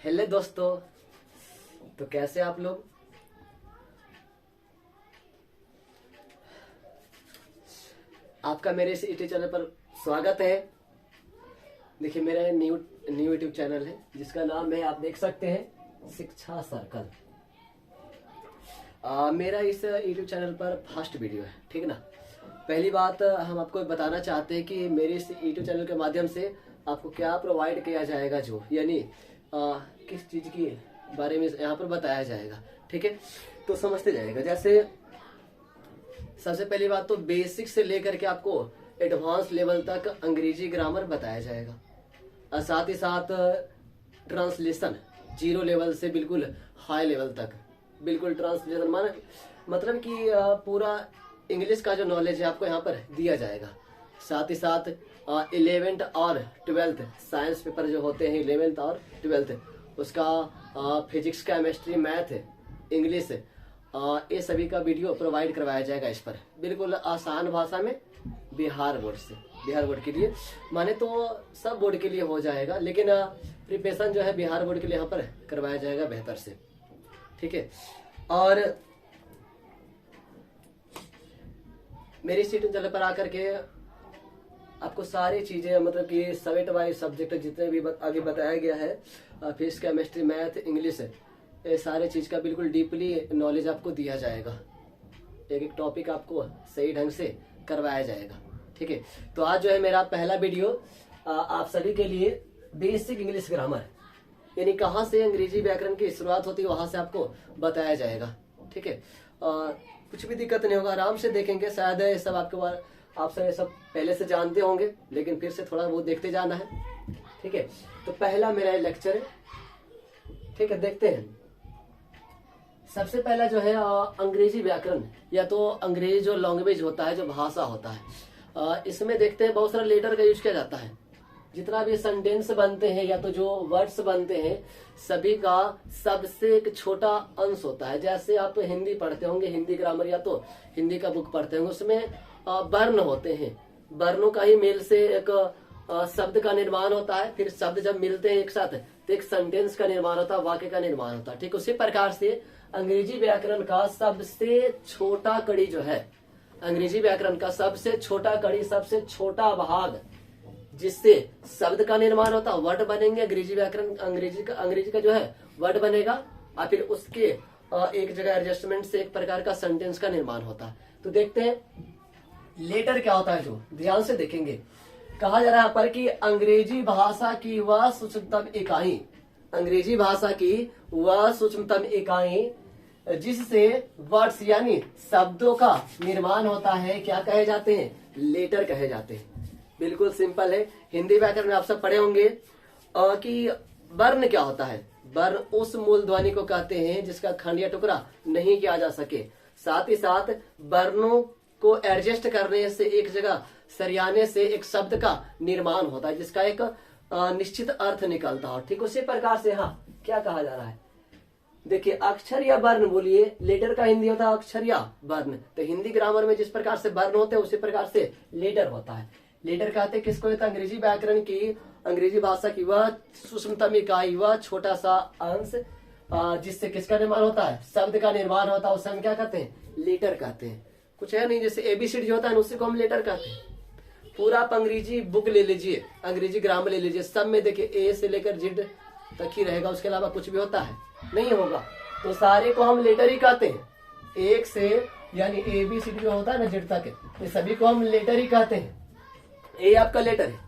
Hello दोस्तों, तो कैसे आप लोग। आपका मेरे इस यूट्यूब चैनल पर स्वागत है। देखिए, मेरा न्यू यूट्यूब चैनल है जिसका नाम है, आप देख सकते हैं, शिक्षा सर्कल। मेरा इस यूट्यूब चैनल पर फर्स्ट वीडियो है, ठीक है ना। पहली बात हम आपको बताना चाहते हैं कि मेरे इस यूट्यूब चैनल के माध्यम से आपको क्या प्रोवाइड किया जाएगा, जो यानी किस चीज के बारे में यहाँ पर बताया जाएगा, ठीक है। तो समझते जाएगा। जैसे सबसे पहली बात तो बेसिक से लेकर के आपको एडवांस लेवल तक अंग्रेजी ग्रामर बताया जाएगा, और साथ ही साथ ट्रांसलेशन 0 लेवल से बिल्कुल हाई लेवल तक, बिल्कुल ट्रांसलेशन मतलब कि पूरा इंग्लिश का जो नॉलेज है आपको यहाँ पर दिया जाएगा। साथ ही साथ 11th और 12th साइंस पेपर जो होते हैं, 11th और 12th, उसका फिजिक्स, केमिस्ट्री, मैथ, इंग्लिश, ये सभी का वीडियो प्रोवाइड करवाया जाएगा इस पर, बिल्कुल आसान भाषा में, बिहार बोर्ड से। बिहार बोर्ड के लिए माने तो सब बोर्ड के लिए हो जाएगा, लेकिन प्रिपरेशन जो है बिहार बोर्ड के लिए यहाँ पर करवाया जाएगा बेहतर से, ठीक है। और मेरी सीट चल पर आकर के आपको सारी चीजें, मतलब कि सब्जेक्ट वाइज सब्जेक्ट जितने भी आगे बताया गया है, फिजिक्स, केमिस्ट्री, मैथ, इंग्लिश, ये सारे चीज का बिल्कुल डीपली नॉलेज आपको दिया जाएगा। एक एक टॉपिक आपको सही ढंग से करवाया जाएगा, ठीक है। तो आज जो है मेरा पहला वीडियो आप सभी के लिए बेसिक इंग्लिश ग्रामर, यानी कहाँ से अंग्रेजी व्याकरण की शुरुआत होती है वहां से आपको बताया जाएगा, ठीक है। कुछ भी दिक्कत नहीं होगा, आराम से देखेंगे। शायद ये सब आपके बारे आप सब ये सब पहले से जानते होंगे, लेकिन फिर से थोड़ा बहुत देखते जाना है, ठीक है। तो पहला मेरा लेक्चर है, ठीक है, देखते हैं। सबसे पहला जो है अंग्रेजी व्याकरण, या तो अंग्रेजी जो लैंग्वेज होता है, जो भाषा होता है, इसमें देखते हैं बहुत सारा लेटर का यूज किया जाता है। जितना भी सेंटेंस बनते हैं या तो जो वर्ड्स बनते हैं, सभी का सबसे एक छोटा अंश होता है। जैसे आप हिंदी पढ़ते होंगे, हिंदी ग्रामर या तो हिंदी का बुक पढ़ते होंगे, उसमें वर्ण होते हैं। वर्णों का ही मेल से एक शब्द का निर्माण होता है। फिर शब्द जब मिलते हैं एक साथ तो एक सेंटेंस का निर्माण होता है, वाक्य का निर्माण होता है, ठीक। उसी प्रकार से अंग्रेजी व्याकरण का सबसे छोटा कड़ी जो है, अंग्रेजी व्याकरण का सबसे छोटा कड़ी, सबसे छोटा भाग, जिससे शब्द का निर्माण होता है, वर्ड बनेंगे। अंग्रेजी व्याकरण अंग्रेजी का जो है वर्ड बनेगा, और फिर उसके एक जगह एडजस्टमेंट से एक प्रकार का सेंटेंस का निर्माण होता है। तो देखते हैं लेटर क्या होता है, जो ध्यान से देखेंगे। कहा जा रहा है पर कि अंग्रेजी भाषा की वह सूक्ष्मतम इकाई, अंग्रेजी भाषा की वह सूक्ष्मतम इकाई जिससे वर्ड्स यानी शब्दों का निर्माण होता है, क्या कहे जाते हैं? लेटर कहे जाते हैं। बिल्कुल सिंपल है। हिंदी व्याकरण में आप सब पढ़े होंगे कि वर्ण क्या होता है। वर्ण उस मूल ध्वनि को कहते हैं जिसका खंड या टुकड़ा नहीं किया जा सके। साथ ही साथ वर्णों को एडजस्ट करने से, एक जगह सरियाने से एक शब्द का निर्माण होता है, जिसका एक निश्चित अर्थ निकलता हो, ठीक। उसी प्रकार से हाँ, क्या कहा जा रहा है, देखिए, अक्षर या वर्ण बोलिए। लेटर का हिंदी होता है अक्षर या वर्ण। तो हिंदी ग्रामर में जिस प्रकार से वर्ण होते हैं, उसी प्रकार से लेटर होता है। लेटर कहते हैं किसको? होता है अंग्रेजी व्याकरण की, अंग्रेजी भाषा की वह सूक्ष्मतम इकाई, वह छोटा सा अंश, जिससे किसका निर्माण होता है? शब्द का निर्माण होता है। उसे हम क्या कहते हैं? लेटर कहते हैं। कुछ है नहीं, जैसे एबीसीडी जो होता है उसी को हम लेटर कहते हैं। पूरा आप अंग्रेजी बुक ले लीजिए, अंग्रेजी ग्रामर ले लीजिए, सब में देखिए ए से लेकर जेड तक ही रहेगा, उसके अलावा कुछ भी होता है नहीं होगा। तो सारे को हम लेटर ही कहते हैं। एक से यानी एबीसीडी जो होता है ना, जेड तक, ये सभी को हम लेटर ही कहते हैं। ये आपका लेटर है।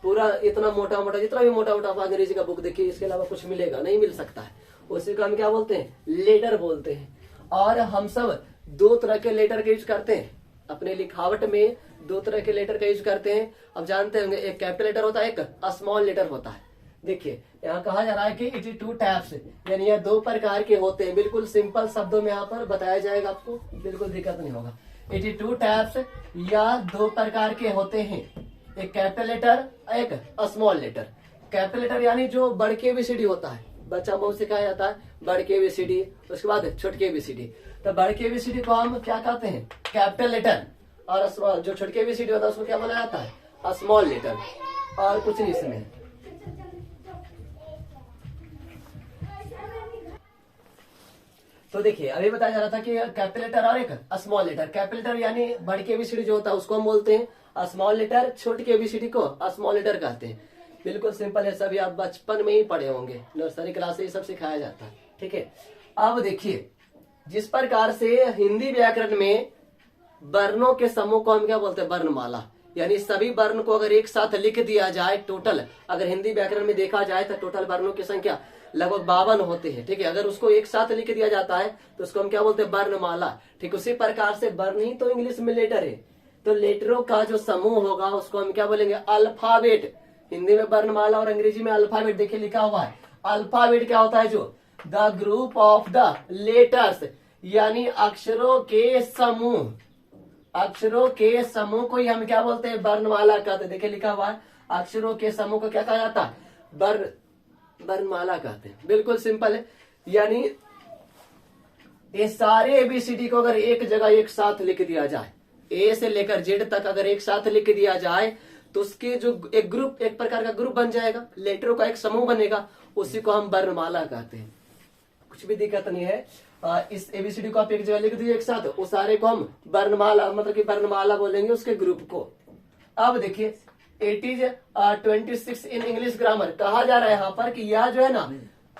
पूरा इतना मोटा मोटा, जितना भी मोटा मोटा आप अंग्रेजी का बुक देखिए, इसके अलावा कुछ मिलेगा नहीं, मिल सकता है। उसी को हम क्या बोलते हैं? लेटर बोलते हैं। और हम सब 2 तरह के लेटर का यूज करते हैं अपने लिखावट में। 2 तरह के लेटर का यूज करते हैं। अब जानते होंगे, एक कैपिटल लेटर होता है, एक स्मॉल लेटर होता है। देखिए, यहाँ कहा जा रहा है कि 82 टाइप्स, यानी यह 2 प्रकार के होते हैं। बिल्कुल सिंपल शब्दों में यहाँ पर बताया जाएगा, आपको बिल्कुल दिक्कत नहीं होगा। 82 टाइप्स या 2 प्रकार के होते हैं, एक कैपिटल लेटर, एक स्मॉल लेटर। कैपिटल लेटर यानी जो बड़ के एबीसीडी होता है, बच्चा बहुत सिखाया जाता है बड़ के एबीसीडी, उसके बाद छोटके एबीसीडी। तो बड़ के एबीसीडी को हम क्या कहते हैं? Capital letter. और जो छोटके एबीसीडी होता है उसको क्या बोला जाता है? Small letter. और कुछ नहीं इसमें। तो देखिए अभी बताया जा रहा था कि कैपिटल लेटर और एक स्मॉल लेटर। कैपिटल लेटर यानी बड़ के एबीसीडी जो होता है उसको हम बोलते हैं स्मॉल लेटर, छोटे के एबीसीडी को स्मॉल लेटर कहते हैं। बिल्कुल सिंपल है, सभी आप बचपन में ही पढ़े होंगे, नर्सरी क्लास से ये सब सिखाया जाता है। ठीक है, अब देखिए जिस प्रकार से हिंदी व्याकरण में वर्णों के समूह को हम क्या बोलते हैं, वर्णमाला, यानी सभी वर्ण को अगर एक साथ लिख दिया जाए, टोटल अगर हिंदी व्याकरण में देखा जाए तो टोटल वर्णों की संख्या लगभग 52 होते हैं। ठीक है, अगर उसको एक साथ लिख दिया जाता है तो उसको हम क्या बोलते हैं, वर्णमाला। ठीक, उसी प्रकार से वर्ण ही तो इंग्लिश में लेटर है, तो लेटरों का जो समूह होगा उसको हम क्या बोलेंगे, अल्फाबेट। हिंदी में वर्णमाला और अंग्रेजी में अल्फाबेट। देखिए लिखा हुआ है, अल्फाबेट क्या होता है, जो the group of the letters, यानी अक्षरों के समूह। अक्षरों के समूह को ही हम क्या बोलते हैं, वर्णमाला कहते हैं। देखिए लिखा हुआ है, अक्षरों के समूह को क्या कहा जाता है, वर्णमाला कहते हैं। बिल्कुल सिंपल है, यानी ये सारे एबीसीडी को अगर एक जगह एक साथ लिख दिया जाए, ए से लेकर जेड तक अगर एक साथ लिख दिया जाए तो उसके जो एक ग्रुप, एक प्रकार का ग्रुप बन जाएगा, लेटरों का एक समूह बनेगा, उसी को हम वर्णमाला कहते हैं। कुछ भी दिक्कत नहीं है, इस एबीसीडी को आप एक जगह लिख दीजिए एक साथ, उस सारे को हम वर्णमाला, मतलब कि वर्णमाला बोलेंगे उसके ग्रुप को। अब देखिए it is 26 in English grammar. कहा जा रहा है यहाँ पर कि यह जो है ना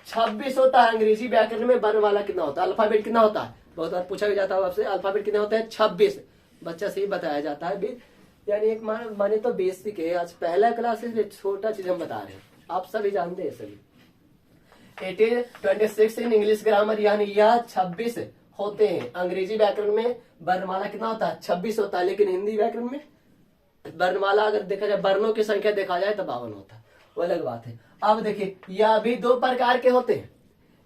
26 होता है अंग्रेजी व्याकरण में। वर्णमाला कितना होता है, अल्फाबेट कितना होता है, बहुत बार पूछा भी जाता है आपसे, अल्फाबेट कितना होता है, 26। बच्चा से ही बताया जाता है, यानी एक माने तो बेसिक है, आज पहला क्लास से छोटा चीज हम बता रहे हैं, आप सभी जानते हैं सभी। It is 26 in English grammar, यानी यह 26 होते हैं। अंग्रेजी व्याकरण में वर्णमाला कितना होता है, 26 होता है, लेकिन हिंदी व्याकरण में वर्णमाला अगर देखा जाए, वर्णों की संख्या देखा जाए तो 52 होता है, वो अलग बात है। अब देखिए यह भी दो प्रकार के होते हैं।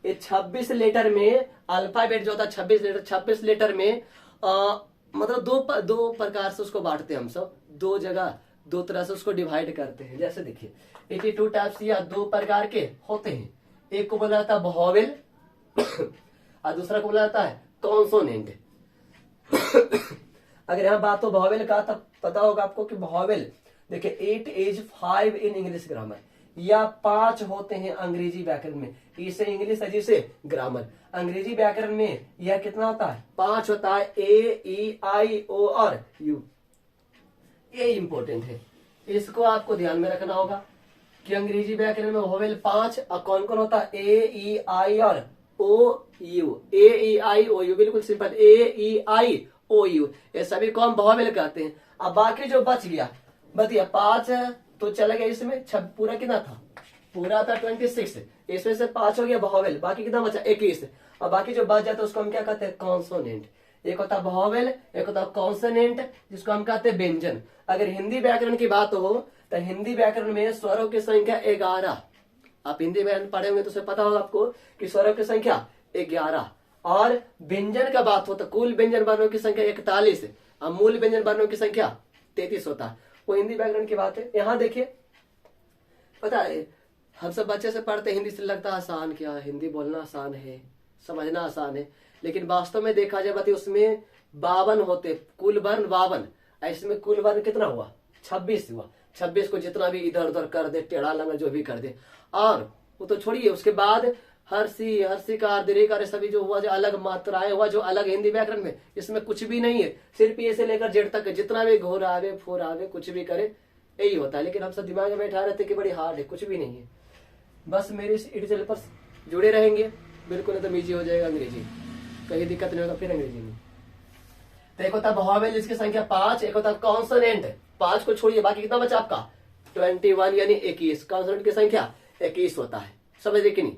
ये 26 लेटर में अल्फाबेट जो होता है 26 लेटर में मतलब दो प्रकार से उसको बांटते हैं हम सब, दो जगह दो तरह से उसको डिवाइड करते हैं। जैसे देखिए 82 टाइप्स या दो प्रकार के होते हैं। एक को बोला जाता है वोवेल और दूसरा को बोला जाता है कॉन्सोनेंट। अगर यहाँ बात हो वोवेल का, तब पता होगा आपको कि वोवेल देखिए 8 इज 5 इन इंग्लिश ग्रामर, या 5 होते हैं अंग्रेजी व्याकरण में। इसे इंग्लिश है जिसे ग्रामर, अंग्रेजी व्याकरण में यह कितना होता है, 5 होता है, ए ई आई ओ और यू। ये इंपॉर्टेंट है, इसको आपको ध्यान में रखना होगा कि अंग्रेजी व्याकरण में वोवेल 5 और कौन कौन होता है, ए ई आई और O U. A E I O U, बिल्कुल simple, A E I O U, ये सभी को हम वोवेल कहते हैं। अब बाकी जो बच गया, बताइए 5 तो चला गया, इसमें पूरा कितना था, पूरा था 26, इसमें से 5 हो गया वोवेल, बाकी कितना बचा 21। और बाकी जो बच जाता है उसको हम क्या कहते हैं, कॉन्सोनेंट। एक होता है वोवेल, एक होता है कॉन्सोनेंट, जिसको हम कहते हैं व्यंजन। अगर हिंदी व्याकरण की बात हो तो हिंदी व्याकरण में स्वरों की संख्या 11। आप हिंदी व्याकरण पढ़े होंगे तो उसे पता होगा आपको कि स्वरों की संख्या 11। और व्यंजन का बात हो तो कुल व्यंजन वर्णों की संख्या 41 और मूल व्यंजन वर्णों की संख्या 33 होता है। वो हिंदी व्याकरण की बात है। यहाँ देखिए पता है हम सब बच्चे से पढ़ते हिंदी से लगता है आसान, क्या हिंदी बोलना आसान है, समझना आसान है, लेकिन वास्तव में देखा जाए बताइए उसमें 52 होते, कुल वर्ण 52, इसमें कुल वर्ण कितना हुआ, 26 हुआ। 26 को जितना भी इधर उधर कर दे, टेढ़ा लंगा जो भी कर दे, और वो तो छोड़िए, उसके बाद हर्षी हर्षिकार दीर्घिकार सभी जो हुआ, जो अलग मात्राएं हुआ, जो अलग हिंदी व्याकरण में, इसमें कुछ भी नहीं है। सिर्फ ये से लेकर जेड तक जितना भी घोर आवे फोर आवे कुछ भी करे यही होता है, लेकिन हम सब दिमाग में बैठा रहते कि बड़ी हार्ड है, कुछ भी नहीं है। बस मेरे इस यूट्यूब पर जुड़े रहेंगे, बिल्कुल एकदम ईजी हो जाएगा अंग्रेजी, कहीं दिक्कत नहीं होगा फिर अंग्रेजी में। तो एक होता है वोवेल, इसकी संख्या 5, एक होता है कॉन्सोनेंट, 5 को छोड़िए बाकी कितना बचा आपका 21 यानी 21, कॉन्सोनेंट की संख्या 21 होता है। समझ रहे कि नहीं।